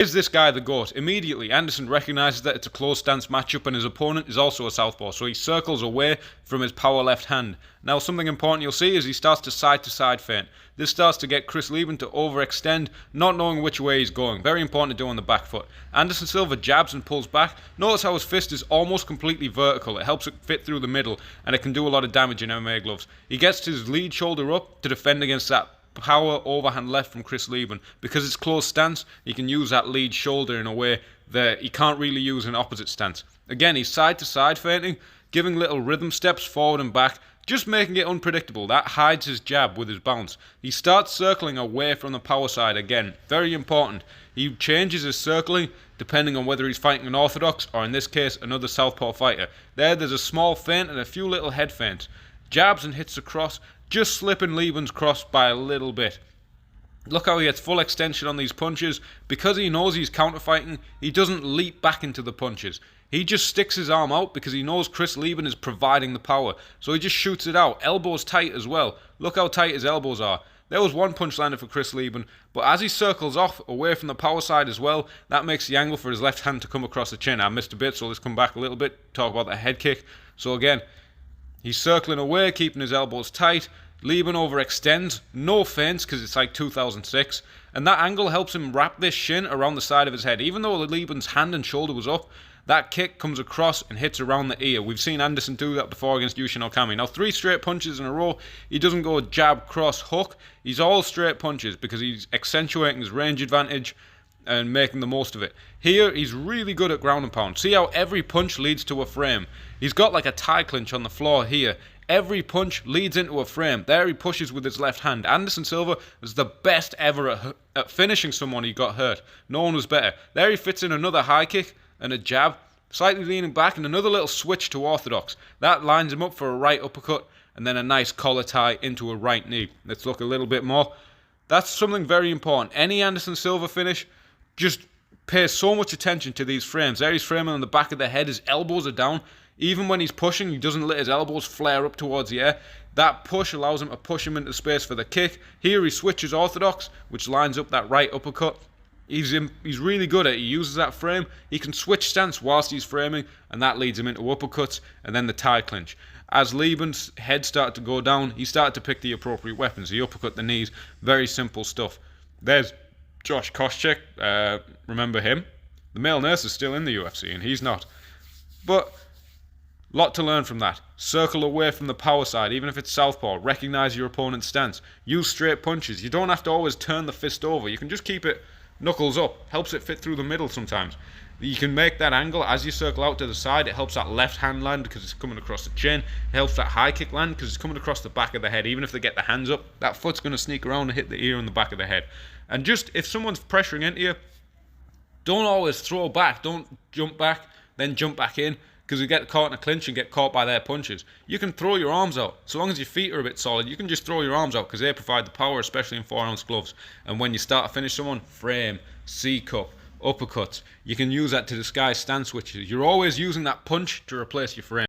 Is this guy the GOAT? Immediately, Anderson recognises that it's a close stance matchup and his opponent is also a southpaw, so he circles away from his power left hand. Now, something important you'll see is he starts to side feint. This starts to get Chris Lieben to overextend, not knowing which way he's going. Very important to do on the back foot. Anderson Silva jabs and pulls back. Notice how his fist is almost completely vertical. It helps it fit through the middle, and it can do a lot of damage in MMA gloves. He gets his lead shoulder up to defend against that power overhand left from Chris Lieben. Because it's close stance, he can use that lead shoulder in a way that he can't really use in opposite stance. Again, he's side to side feinting, giving little rhythm steps forward and back, just making it unpredictable. That hides his jab with his bounce. He starts circling away from the power side again. Very important. He changes his circling depending on whether he's fighting an orthodox or, in this case, another southpaw fighter. There's a small feint and a few little head feints. Jabs and hits across, just slipping Lieben's cross by a little bit. Look how he gets full extension on these punches. Because he knows he's counterfighting, he doesn't leap back into the punches. He just sticks his arm out because he knows Chris Lieben is providing the power. So he just shoots it out. Elbows tight as well. Look how tight his elbows are. There was one punch landed for Chris Lieben, but as he circles off away from the power side as well, that makes the angle for his left hand to come across the chin. I missed a bit, so let's come back a little bit, talk about the head kick. So again, he's circling away, keeping his elbows tight. Lieben overextends, no feints because it's like 2006, and that angle helps him wrap this shin around the side of his head. Even though Lieben's hand and shoulder was up, that kick comes across and hits around the ear. We've seen Anderson do that before against Yushin Okami. Now, 3 straight punches in a row. He doesn't go jab, cross, hook. He's all straight punches because he's accentuating his range advantage and making the most of it. Here, he's really good at ground and pound. See how every punch leads to a frame? He's got like a tie clinch on the floor here. Every punch leads into a frame. There he pushes with his left hand. Anderson Silva was the best ever at finishing someone he got hurt. No one was better. There he fits in another high kick and a jab, slightly leaning back, and another little switch to orthodox. That lines him up for a right uppercut and then a nice collar tie into a right knee. Let's look a little bit more. That's something very important. Any Anderson Silva finish, just pay so much attention to these frames. There he's framing on the back of the head. His elbows are down. Even when he's pushing, he doesn't let his elbows flare up towards the air. That push allows him to push him into space for the kick. Here he switches orthodox, which lines up that right uppercut. He's really good at it. He uses that frame. He can switch stance whilst he's framing, and that leads him into uppercuts and then the tie clinch. As Lieben's head started to go down, he started to pick the appropriate weapons. He uppercut the knees. Very simple stuff. There's Josh Koscheck. Remember him? The male nurse is still in the UFC, and he's not. But lot to learn from that. Circle away from the power side, even if it's southpaw. Recognize your opponent's stance. Use straight punches. You don't have to always turn the fist over. You can just keep it knuckles up. Helps it fit through the middle sometimes. You can make that angle as you circle out to the side. It helps that left hand land because it's coming across the chin. It helps that high kick land because it's coming across the back of the head. Even if they get the hands up, that foot's going to sneak around and hit the ear and the back of the head. And just, if someone's pressuring into you, don't always throw back. Don't jump back, then jump back in, because you get caught in a clinch and get caught by their punches. You can throw your arms out. So long as your feet are a bit solid, you can just throw your arms out because they provide the power, especially in 4-ounce gloves. And when you start to finish someone, frame, C-cup, uppercuts. You can use that to disguise stance switches. You're always using that punch to replace your frame.